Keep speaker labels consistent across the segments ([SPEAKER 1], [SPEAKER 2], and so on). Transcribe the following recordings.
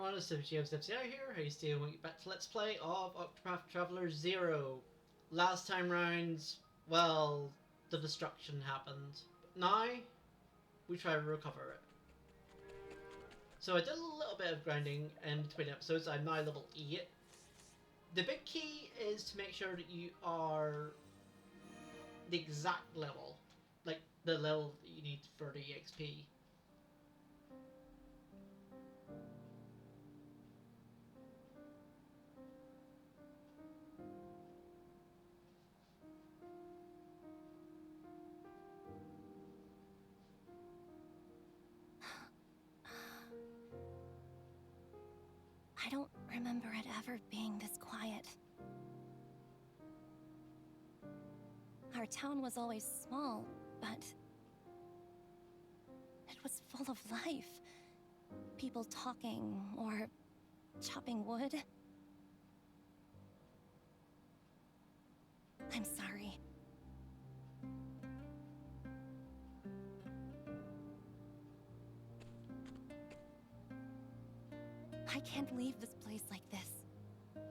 [SPEAKER 1] everyone, it's Steph here. How you doing? Welcome back to Let's Play of Octopath Traveler 0. Last time round, well, the destruction happened. But now, we try to recover it. So I did a little bit of grinding in between episodes. I'm now level 8. The big key is to make sure that you are the exact level. Like, the level that you need for the XP.
[SPEAKER 2] I don't remember it ever being this quiet. Our town was always small, but it was full of life. People talking or chopping wood. I'm sorry. I can't leave this place like this.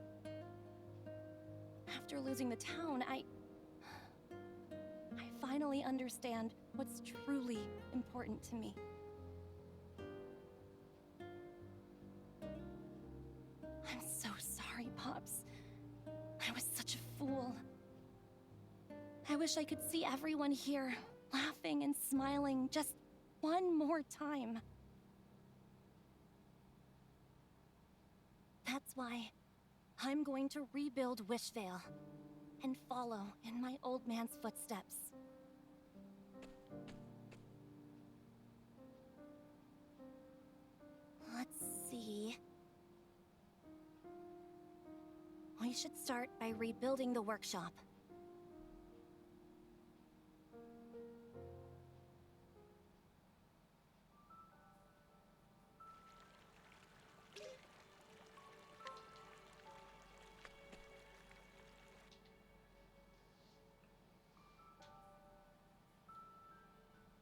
[SPEAKER 2] After losing the town, I finally understand what's truly important to me. I'm so sorry, Pops. I was such a fool. I wish I could see everyone here, laughing and smiling just one more time. That's why I'm going to rebuild Wishvale and follow in my old man's footsteps. Let's see. We should start by rebuilding the workshop.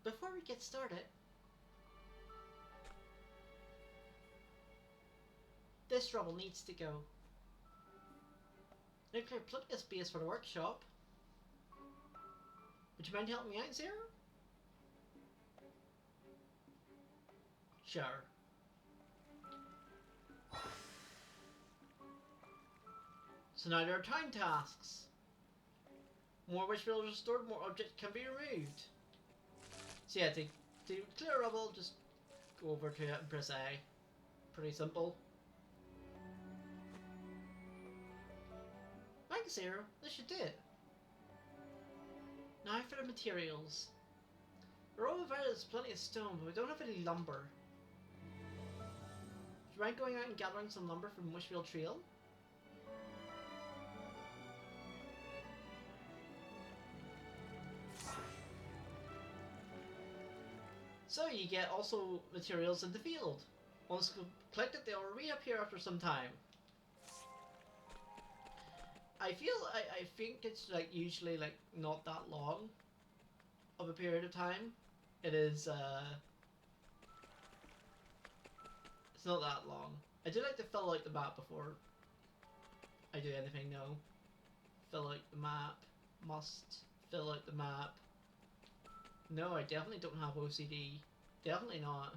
[SPEAKER 1] Before we get started, this rubble needs to go. Nuclear plenty of space for the workshop. Would you mind helping me out, Zero? Sure. So now there are time tasks. More wish fields restored, more objects can be removed. So yeah, to clear rubble, just go over to it and press A. Pretty simple. Thanks, Zero. This should do it. Now for the materials. We're all about there's plenty of stone, but we don't have any lumber. Do you mind going out and gathering some lumber from Wishvale Trail? So you get also materials in the field. Once collected, they will reappear after some time. I think it's like usually like not that long of a period of time. It is it's not that long. I do like to fill out the map before I do anything though. Fill out the map. Must fill out the map. No, I definitely don't have OCD. Definitely not.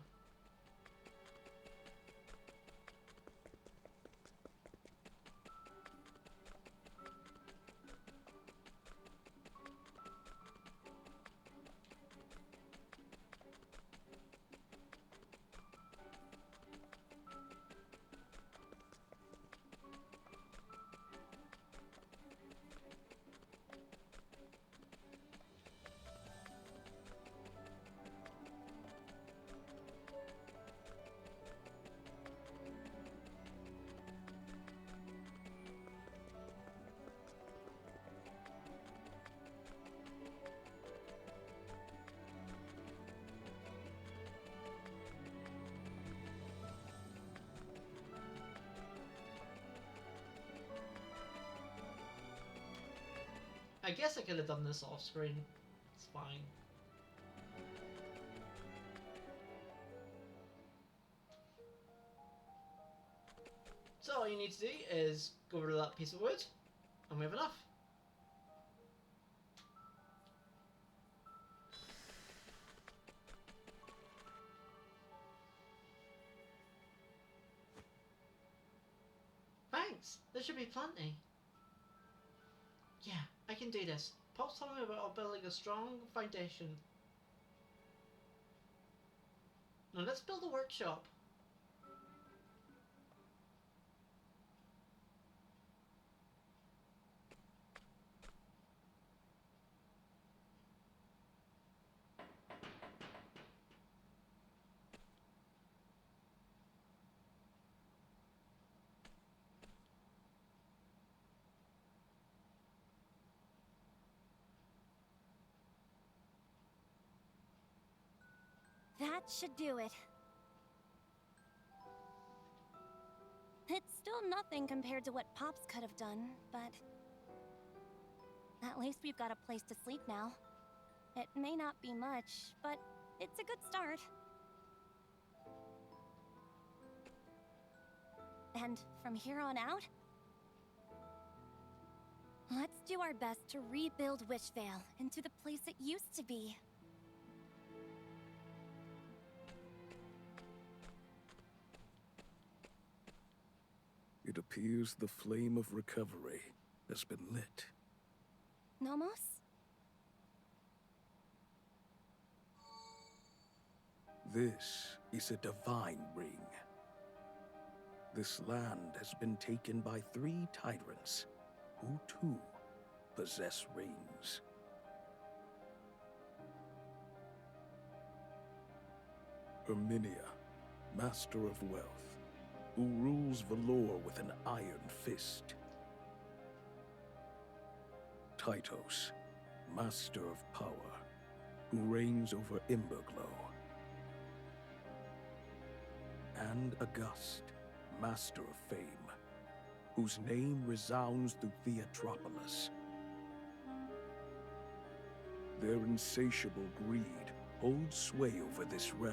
[SPEAKER 1] I guess I could have done this off screen. It's fine. So all you need to do is go over to that piece of wood, and we have enough. Thanks, there should be plenty. Yeah, I can do this. Pop's telling me about building a strong foundation. Now let's build a workshop.
[SPEAKER 2] That should do it. It's still nothing compared to what Pops could have done, but at least we've got a place to sleep now. It may not be much, but it's a good start. And from here on out, let's do our best to rebuild Wishvale into the place it used to be.
[SPEAKER 3] It appears the flame of recovery has been lit.
[SPEAKER 2] Nomos?
[SPEAKER 3] This is a divine ring. This land has been taken by 3 tyrants, who too possess rings. Herminia, Master of Wealth, who rules Valor with an iron fist. Titos, Master of Power, who reigns over Emberglow. And August, Master of Fame, whose name resounds through Theatropolis. Their insatiable greed holds sway over this realm.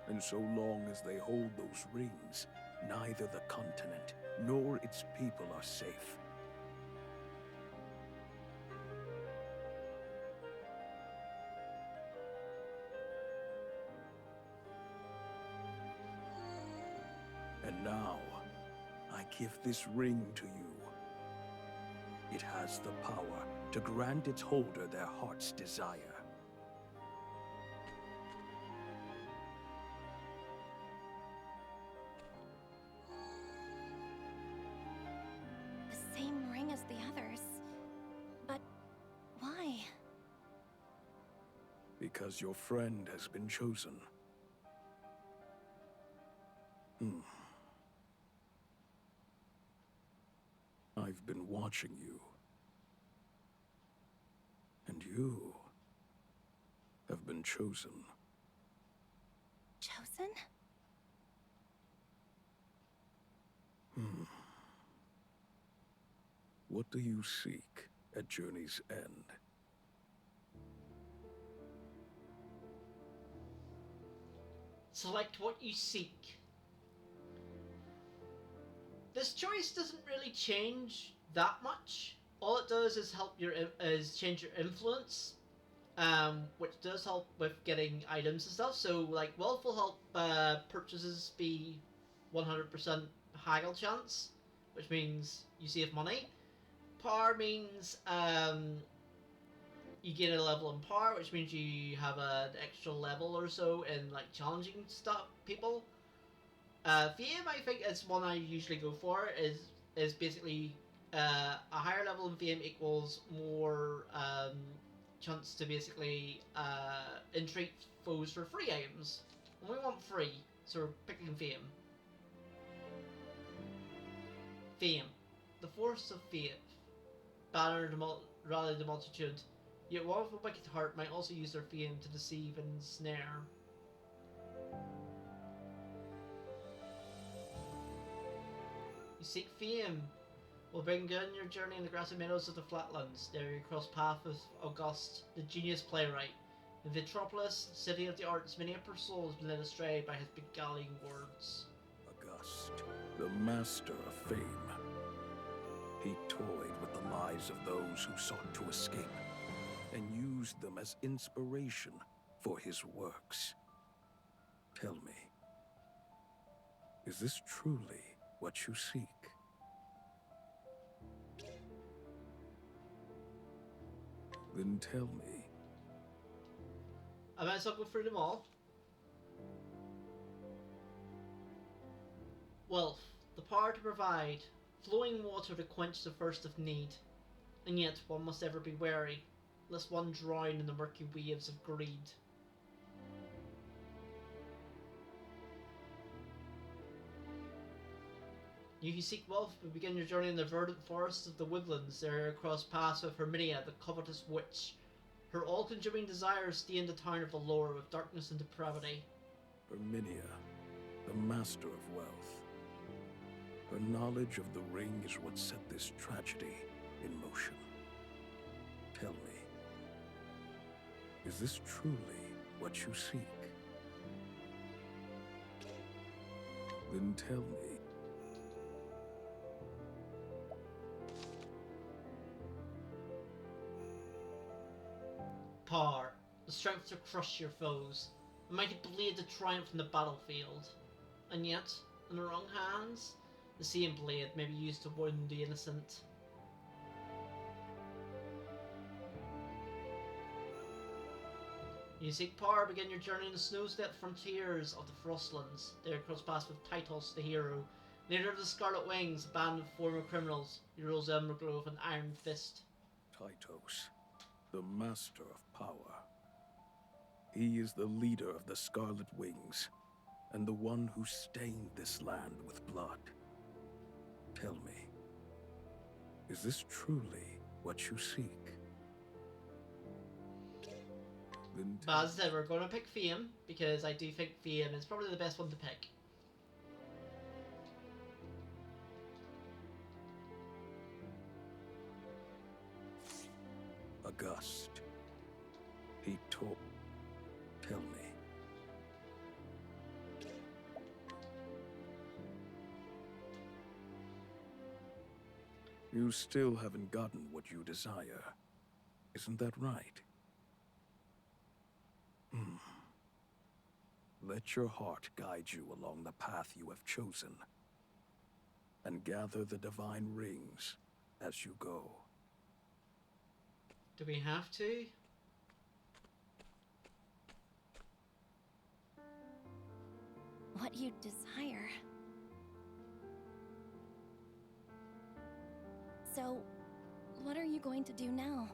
[SPEAKER 3] And so long as they hold those rings, neither the continent nor its people are safe. And now, I give this ring to you. It has the power to grant its holder their heart's desire.
[SPEAKER 2] The same ring as the others. But why?
[SPEAKER 3] Because your friend has been chosen. I've been watching you. And you have been chosen.
[SPEAKER 2] Chosen?
[SPEAKER 3] What do you seek at Journey's End?
[SPEAKER 1] Select what you seek. This choice doesn't really change that much. All it does is change your influence, which does help with getting items and stuff. So like wealth will help purchases be 100% haggle chance, which means you save money. Power means you gain a level in power, which means you have an extra level or so in like challenging stuff people. Fame, I think, is one I usually go for. Is basically a higher level in fame equals more chance to basically entreat foes for free items. And we want free, so we're picking fame. Fame, the force of fate, rally the multitude. Yet one with a wicked heart might also use their fame to deceive and ensnare. You seek fame. Will bring on your journey in the grassy meadows of the flatlands. There you cross path with August, the genius playwright. In Vitropolis, city of the arts, many upper souls been led astray by his beguiling words.
[SPEAKER 3] August, the master of fame. He toyed with the lives of those who sought to escape and used them as inspiration for his works. Tell me, is this truly what you seek? Then tell me.
[SPEAKER 1] I might as well go through them all. Wealth, the power to provide, flowing water to quench the thirst of need. And yet one must ever be wary, lest one drown in the murky waves of greed. You who seek wealth will begin your journey in the verdant forests of the woodlands. There cross paths with Herminia, the covetous witch. Her all-consuming desires stain the town of Allure with darkness and depravity.
[SPEAKER 3] Herminia, the master of wealth. Her knowledge of the ring is what set this tragedy in motion. Tell me, is this truly what you seek? Then tell me.
[SPEAKER 1] Power, the strength to crush your foes, a mighty blade to triumph in the battlefield. And yet, in the wrong hands, the same blade may be used to wound the innocent. You seek power, begin your journey in the snow-stepped frontiers of the Frostlands. There cross paths with Titos, the hero, leader of the Scarlet Wings, a band of former criminals. He rules Embergrove and Iron Fist.
[SPEAKER 3] Titos, the master of power. He is the leader of the Scarlet Wings, and the one who stained this land with blood. Tell me, is this truly what you seek? Then
[SPEAKER 1] But as I said, we're going to pick Fame, because I do think Fame is probably the best one to pick.
[SPEAKER 3] August. He told. Tell me. You still haven't gotten what you desire. Isn't that right? Let your heart guide you along the path you have chosen, and gather the divine rings as you go.
[SPEAKER 1] Do we have to?
[SPEAKER 2] What you desire. So, what are you going to do now?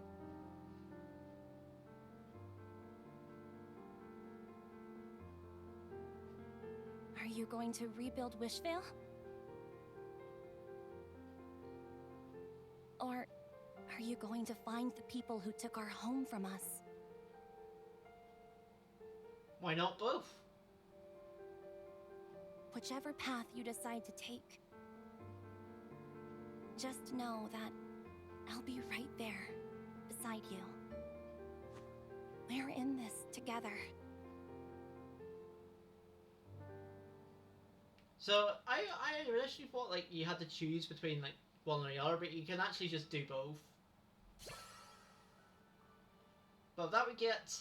[SPEAKER 2] Are you going to rebuild Wishvale? Or are you going to find the people who took our home from us?
[SPEAKER 1] Why not both?
[SPEAKER 2] Whichever path you decide to take, just know that I'll be right there, beside you. We're in this together.
[SPEAKER 1] So, I initially thought, like, you had to choose between, like, one or the other, but you can actually just do both. But that we get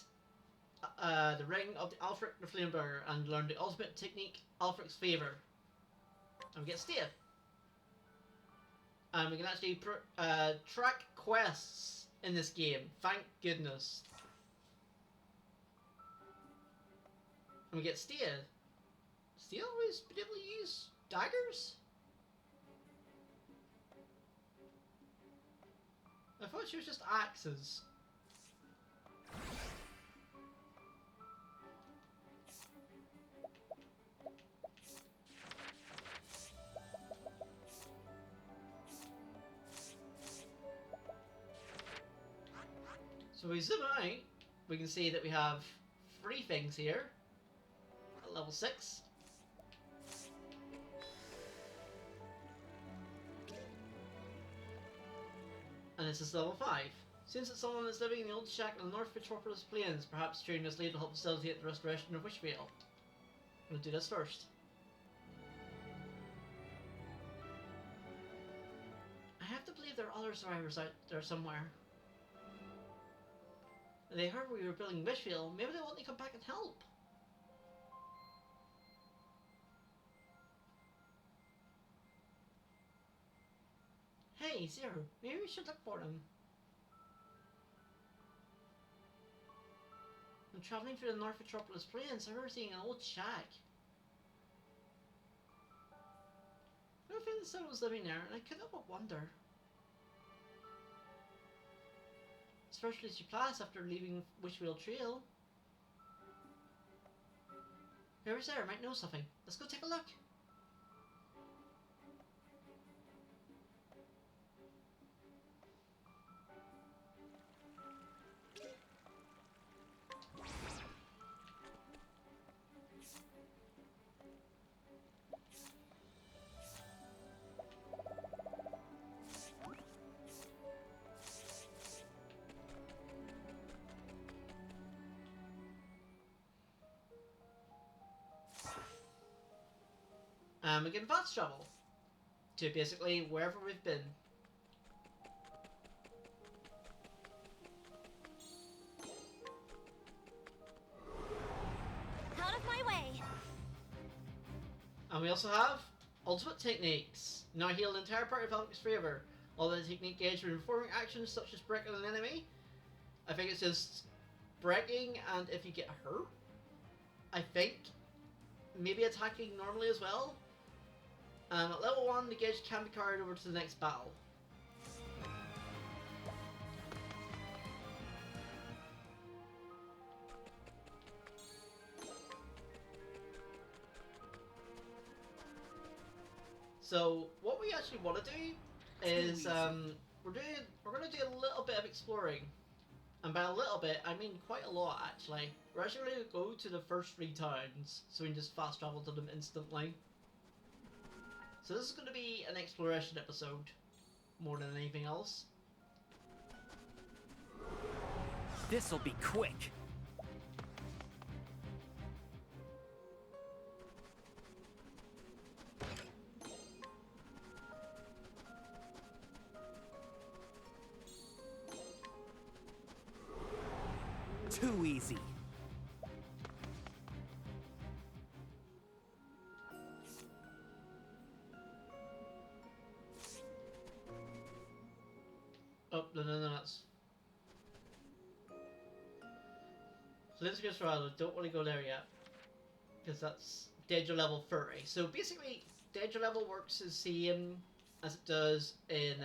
[SPEAKER 1] the Ring of the Alfric the Flamebearer and learn the ultimate technique, Alfric's Favor. And we get Stave. And we can actually track quests in this game, thank goodness. And we get Stave. Stave always been able to use daggers? I thought she was just axes. So we zoom out, we can see that we have 3 things here at level 6. And this is level 5. Seems that someone is living in the old shack in the North Metropolis Plains. Perhaps during this lead will help facilitate the restoration of Wishvale. I'm going to do this first. have to believe there are other survivors out there somewhere. They heard we were building wishvale. Maybe they want to come back and help. Hey, Zero, maybe we should look for them. I'm traveling through the North Metropolis Plains. I remember seeing an old shack. I don't think the son was living there, and I couldn't but wonder. Especially as you pass after leaving Wishvale Trail. Whoever's there might know something. Let's go take a look. We can fast travel to basically wherever we've been.
[SPEAKER 2] Out of my way!
[SPEAKER 1] And we also have ultimate techniques. Now heal an entire party of Alex forever. Although the technique gauge when performing actions such as breaking an enemy. I think it's just breaking, and if you get hurt, I think maybe attacking normally as well. At level 1, the gauge can be carried over to the next battle. So what we actually want to do is we're going to do a little bit of exploring, and by a little bit I mean quite a lot actually. We're actually going to go to the first 3 towns, so we can just fast travel to them instantly. So this is going to be an exploration episode, more than anything else.
[SPEAKER 4] This'll be quick. Too easy.
[SPEAKER 1] Oh, no, that's... So let's get started. Don't want to go there yet, because that's danger level 30. So basically, danger level works the same as it does in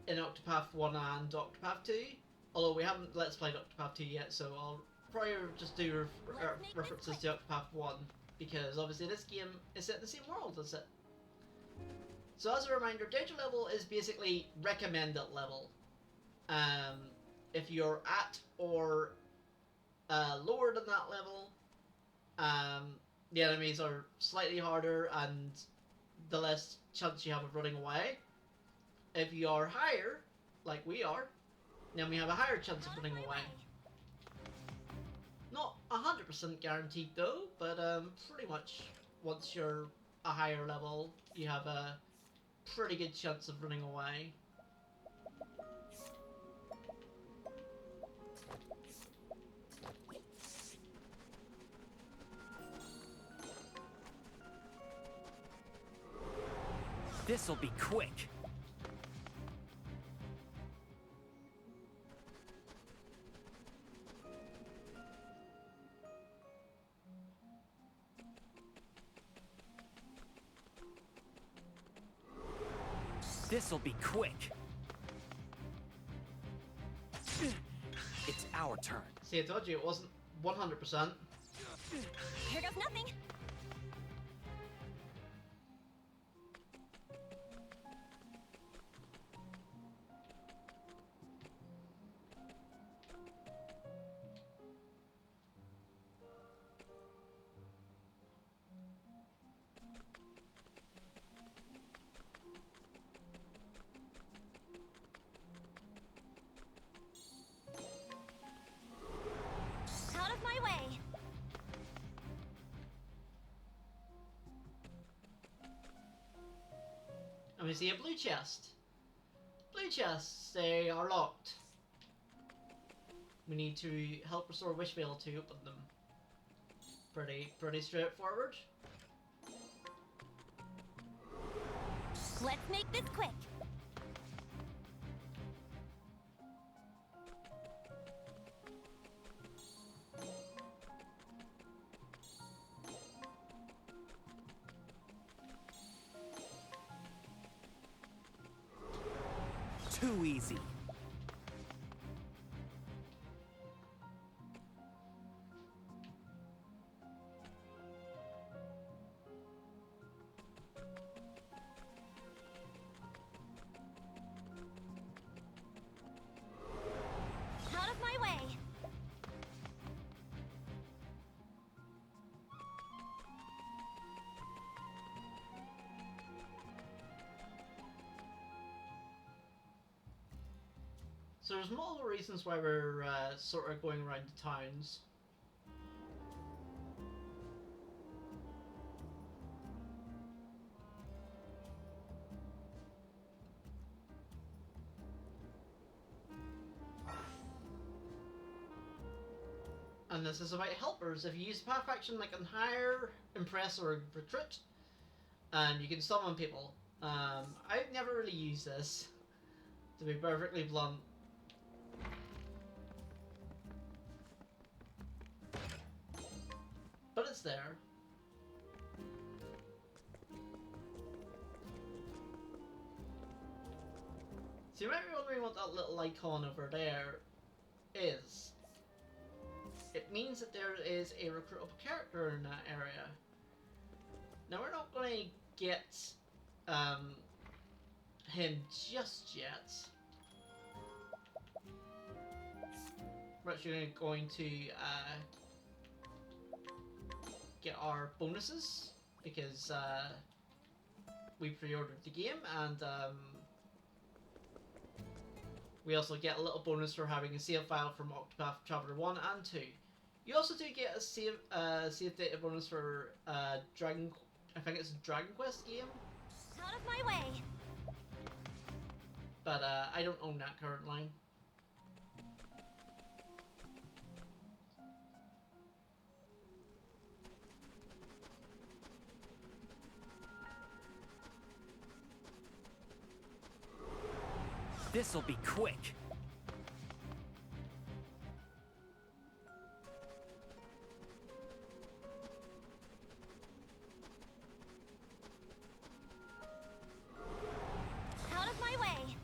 [SPEAKER 1] Octopath 1 and Octopath 2. Although we haven't Let's Played Octopath 2 yet, so I'll probably just do references to Octopath 1. Because obviously this game is set in the same world as it. So as a reminder, danger level is basically recommended level. If you're at or lower than that level, the enemies are slightly harder and the less chance you have of running away. If you are higher, like we are, then we have a higher chance of running away. Not 100% guaranteed though, but pretty much once you're a higher level, you have a pretty good chance of running away.
[SPEAKER 4] This'll be quick. This'll be quick. It's our turn.
[SPEAKER 1] See, I told you it wasn't 100%.
[SPEAKER 2] Here goes nothing! Out of my way!
[SPEAKER 1] we see a blue chest. Blue chests, they are locked. We need to help restore Wishvale to open them. Pretty straightforward.
[SPEAKER 2] Let's make this quick.
[SPEAKER 4] Too easy.
[SPEAKER 2] Out of my way.
[SPEAKER 1] So there's multiple reasons why we're sort of going around the towns. And this is about helpers. If you use the path action like on hire, impress, or recruit, and you can summon people. I've never really used this, to be perfectly blunt. But it's there. So you might be wondering what that little icon over there is. It means that there is a recruitable character in that area. Now we're not going to get him just yet. We're actually going to get our bonuses because we pre-ordered the game, and we also get a little bonus for having a save file from Octopath Traveler 1 and 2. You also do get a save data bonus for I think it's a Dragon Quest game.
[SPEAKER 2] Out of my way.
[SPEAKER 1] But I don't own that currently.
[SPEAKER 4] This'll be quick.
[SPEAKER 2] Out of my way.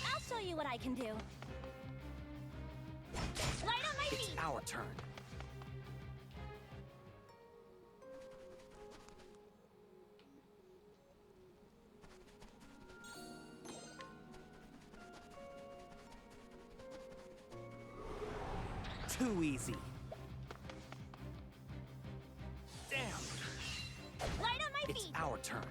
[SPEAKER 2] I'll show you what I can do. Light on my
[SPEAKER 4] It's
[SPEAKER 2] feet.
[SPEAKER 4] our turn. Too easy. Damn.
[SPEAKER 2] Light on my
[SPEAKER 4] It's
[SPEAKER 2] feet.
[SPEAKER 4] our turn.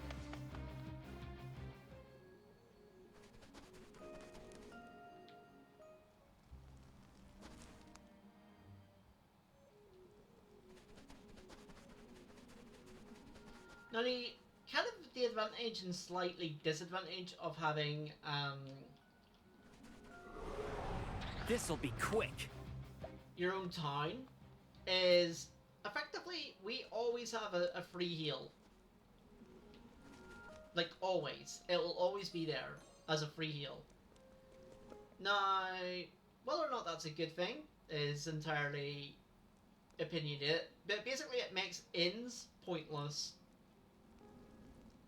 [SPEAKER 1] Now the advantage and slightly disadvantage of having
[SPEAKER 4] This'll be quick.
[SPEAKER 1] your own town is effectively we always have a free heal. Like always. It will always be there as a free heal. Now, whether or not that's a good thing is entirely opinionated. But basically it makes inns pointless.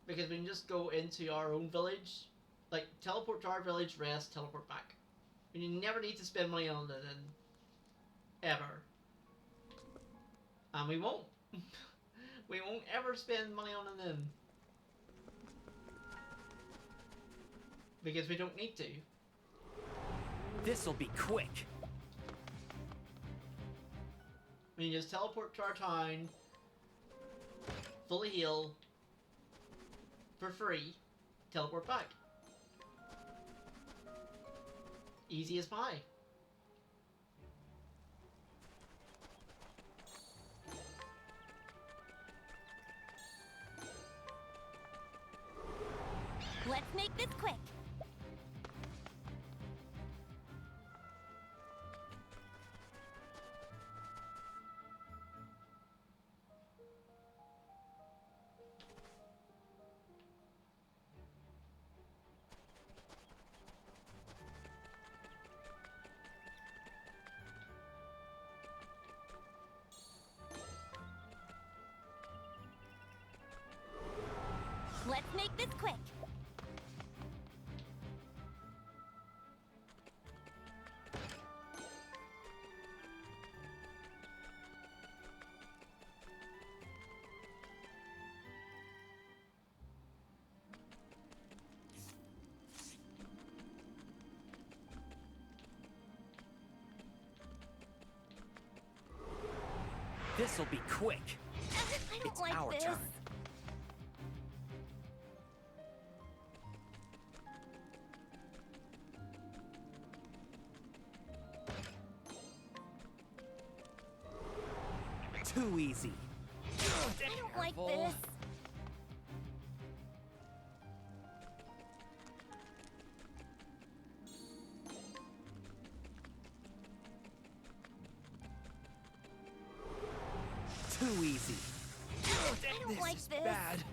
[SPEAKER 1] Because we can just go into our own village, like teleport to our village, rest, teleport back. And you never need to spend money on it, ever. And we won't. We won't ever spend money on an inn. Because we don't need to.
[SPEAKER 4] This'll be quick.
[SPEAKER 1] We can just teleport to our town, fully heal, for free, teleport back. Easy as pie.
[SPEAKER 2] make this quick.
[SPEAKER 4] This'll be quick.
[SPEAKER 2] I don't
[SPEAKER 4] It's
[SPEAKER 2] like
[SPEAKER 4] our
[SPEAKER 2] this.
[SPEAKER 4] turn. Too easy.
[SPEAKER 2] I don't like this.
[SPEAKER 4] Too easy.
[SPEAKER 2] I don't like
[SPEAKER 4] is
[SPEAKER 2] this.
[SPEAKER 4] bad.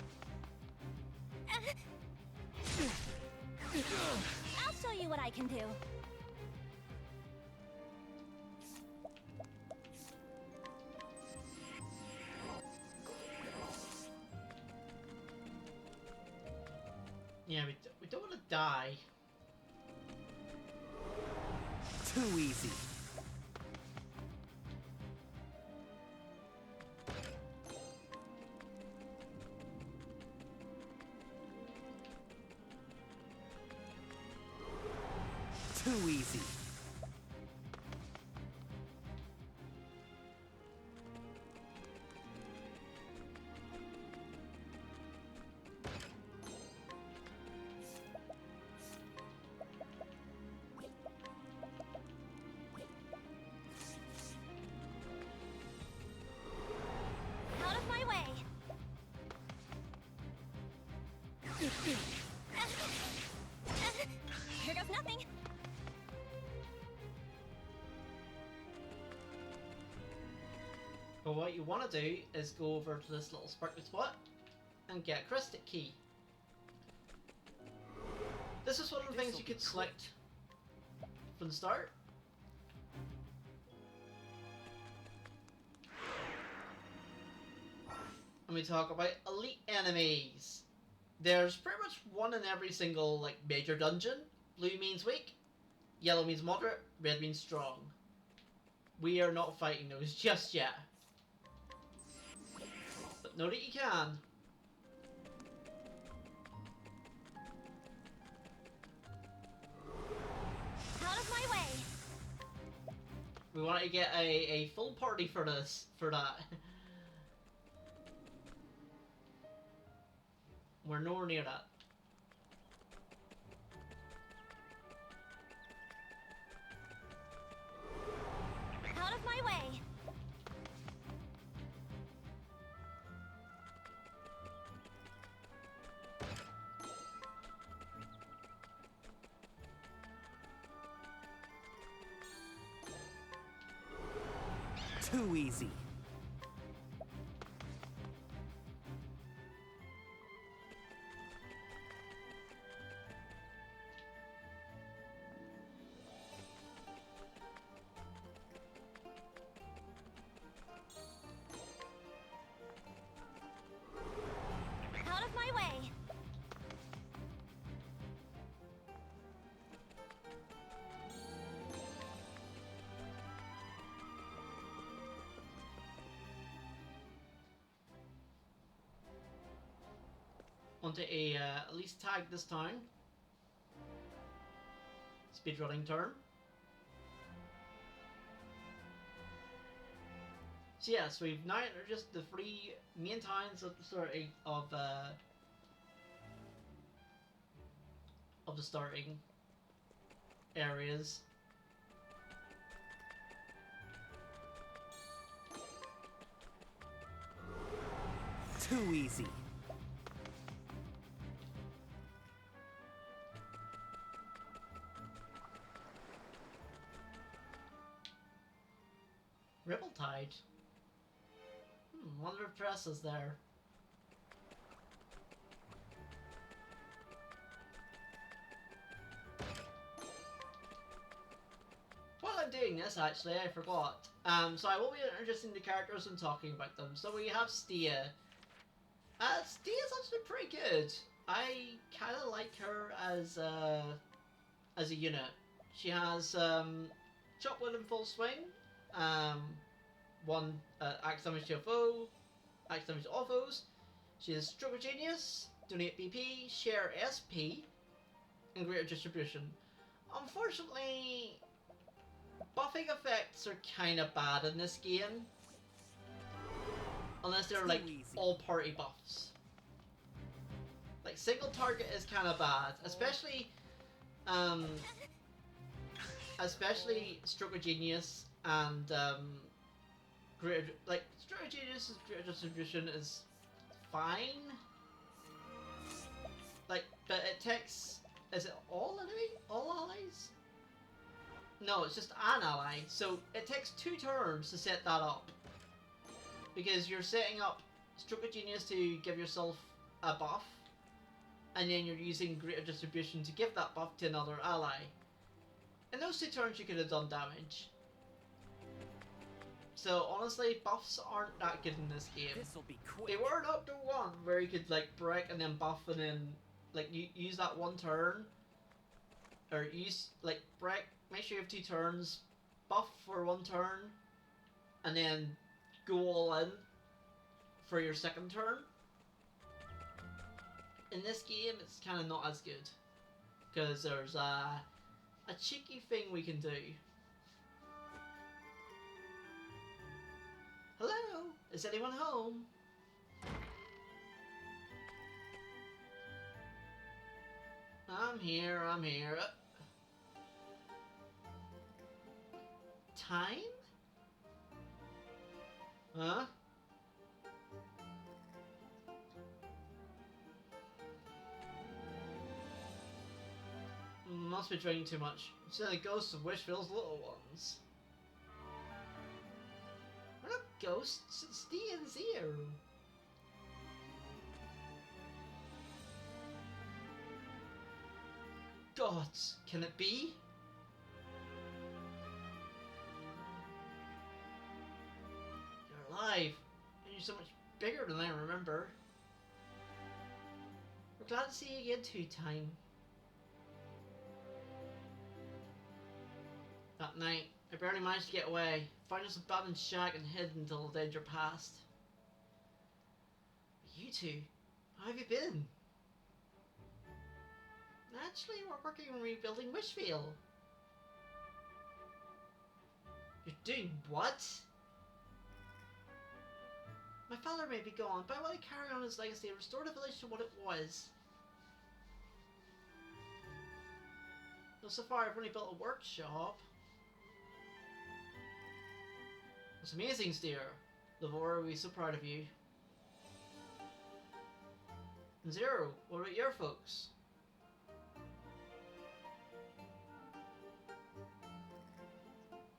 [SPEAKER 2] I'll show you what I can do.
[SPEAKER 1] Yeah, we don't want to die.
[SPEAKER 4] Too easy. Too easy.
[SPEAKER 2] Out of my way. Here goes nothing.
[SPEAKER 1] But what you want to do is go over to this little sparkly spot and get a Christic key. This is one of the things you could select from the start. And we talk about elite enemies. There's pretty much one in every single like major dungeon. Blue means weak, yellow means moderate, red means strong. We are not fighting those just yet. But know that you can.
[SPEAKER 2] Out of my way.
[SPEAKER 1] We want to get a full party for this, for that. We're nowhere near that.
[SPEAKER 2] Out of my way.
[SPEAKER 4] Too easy.
[SPEAKER 2] Out of my way.
[SPEAKER 1] Onto a at least tag this time. Speedrunning term. So yes, we've now introduced the three main towns of the starting of the starting areas.
[SPEAKER 4] Too easy.
[SPEAKER 1] Ripple Tide. Wonder if Dress is there. While I'm doing this, actually, I forgot. So I will be introducing the characters and talking about them. So we have Stia. Stia's actually pretty good. I kind of like her as a unit. She has Chopwood in full swing, um, one axe damage to a foe, axe damage to all foes. She has Stroke of Genius, Donate BP, Share SP, and Greater Distribution. Unfortunately, buffing effects are kind of bad in this game. Unless they're like all party buffs. Like single target is kind of bad, especially Stroke of Genius and Greater, like Stroke of Genius' Greater Distribution is fine. Like, but it takes, is it all enemy? All allies? No, it's just an ally. So it takes 2 turns to set that up. Because you're setting up Stroke of Genius to give yourself a buff, and then you're using Greater Distribution to give that buff to another ally. In those 2 turns you could have done damage. So honestly, buffs aren't that good in this game.
[SPEAKER 4] This'll be quick.
[SPEAKER 1] They were in Octo 1, where you could like break and then buff and then like use that 1 turn. Or use like break, make sure you have 2 turns, buff for 1 turn, and then go all in for your 2nd turn. In this game, it's kind of not as good. Because there's a cheeky thing we can do. Hello? Is anyone home? I'm here, I'm here. Time? Huh? Must be drinking too much. It's the ghosts of Wishvale's little ones. We're not ghosts, it's D and Zero. Gods, can it be? You're alive, and you're so much bigger than I remember. We're glad to see you again too, Time. That night, I barely managed to get away, found this abandoned shack and hid until the danger passed. But you two, how have you been? Actually, we're working on rebuilding Wishvale. You're doing what? My father may be gone, but I want to carry on his legacy and restore the village to what it was. Though so far I've only built a workshop. It's amazing, Steer. Lavora will be so proud of you. And Zero, what about your folks?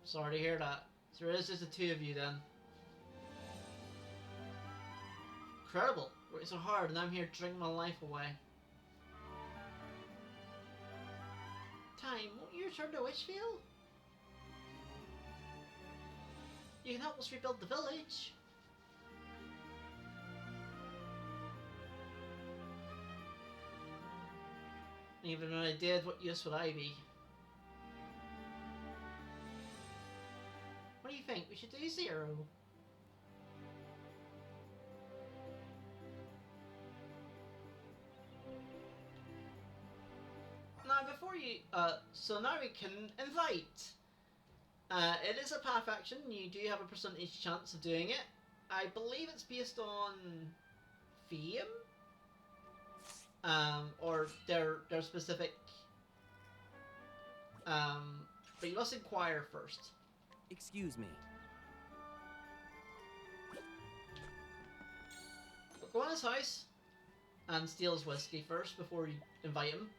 [SPEAKER 1] Sorry to hear that. So there is just the 2 of you then. Incredible. Working so hard and I'm here drinking my life away. Time, won't you return to Wishvale? You can help us rebuild the village. Even when I did, what use would I be? What do you think? We should do Zero. Now before you, so now we can invite. It is a path action, you do have a percentage chance of doing it. I believe it's based on theme? Or their specific, but you must inquire first.
[SPEAKER 4] Excuse me.
[SPEAKER 1] Go in his house and steal his whiskey first before you invite him.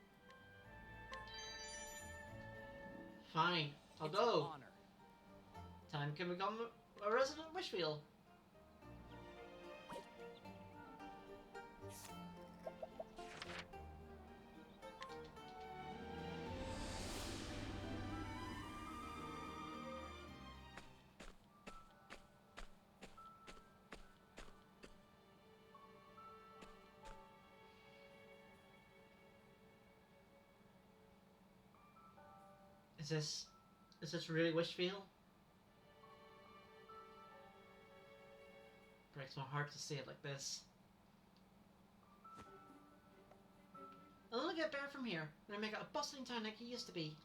[SPEAKER 1] Fine, I'll
[SPEAKER 4] It's
[SPEAKER 1] go.
[SPEAKER 4] an honor.
[SPEAKER 1] Time can become a resident of Wishvale. Is this really wishvale? Breaks my heart to say it like this. I'll only get better from here when I make it a bustling town like it used to be.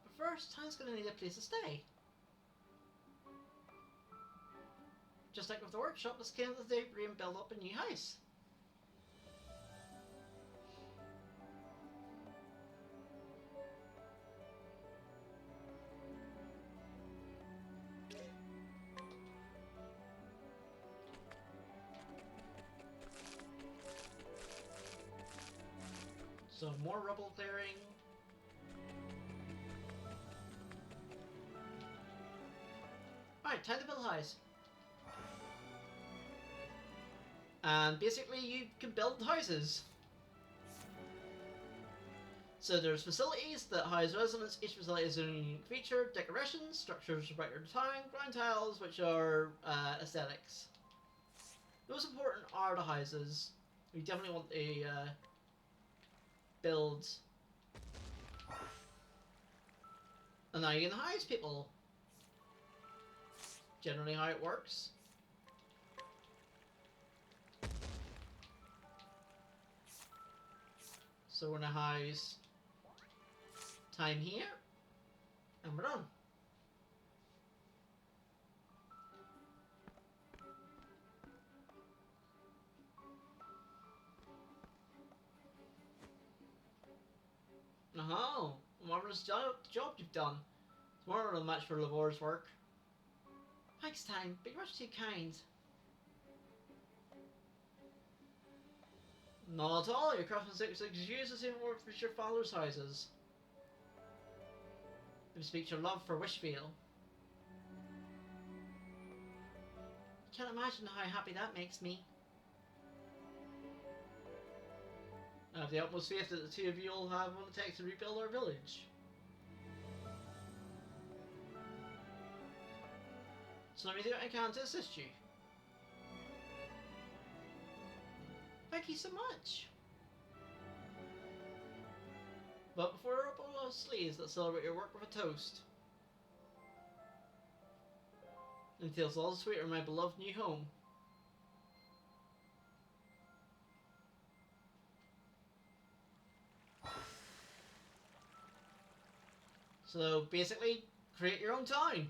[SPEAKER 1] But first, town's gonna need a place to stay. Just like with the workshop, let's clean up the debris and build up a new house. So more rubble clearing. Alright, time to build a house. And basically you can build houses. So there's facilities that house residents. Each facility has a unique feature, decorations, structures about your town, ground tiles, which are aesthetics. The most important are the houses. We definitely want to build. And now you can house people. Generally how it works. So we're gonna house time here, and we're done. Oh, marvelous job you've done. Tomorrow will match for Lavor's work. Thanks, Time, but you're much too kind. Not at all, your craftsmanship is the same work as your father's houses. It speaks your love for Wishvale. Can't imagine how happy that makes me. I have the utmost faith that the two of you will have what it takes to rebuild our village. So let me do what I can to assist you. Thank you so much. But before we roll up our sleeves, let's celebrate your work with a toast. And feels all the sweeter in my beloved new home. So basically, create your own town.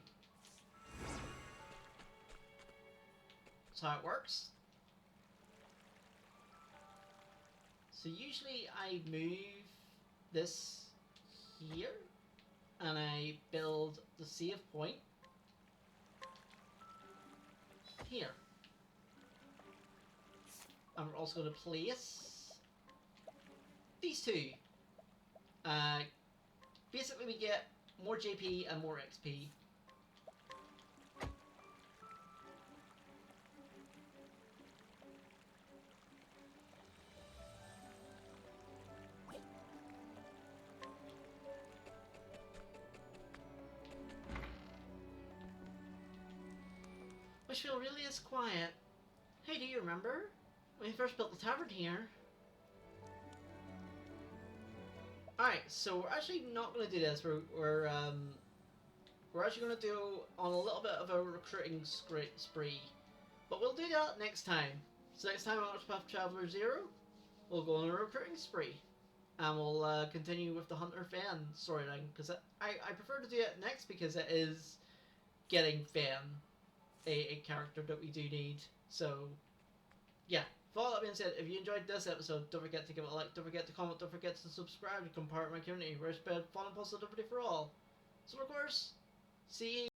[SPEAKER 1] That's how it works. So usually I move this here and I build the save point here. And we're also going to place these two. Basically we get more JP and more XP. Wishvale really is quiet. Hey, do you remember when we first built the tavern here? Alright, so we're actually not going to do this. We're actually going to do on a little bit of a recruiting spree. But we'll do that next time. So next time on Octopath Traveler 0, we'll go on a recruiting spree. And we'll continue with the Hunter Fan storyline. Because I prefer to do it next because it is getting Fan a character that we do need. So, yeah. With all that being said, if you enjoyed this episode, don't forget to give it a like, don't forget to comment, don't forget to subscribe to become part of my community where I spread fun and positivity for all. So of course, see you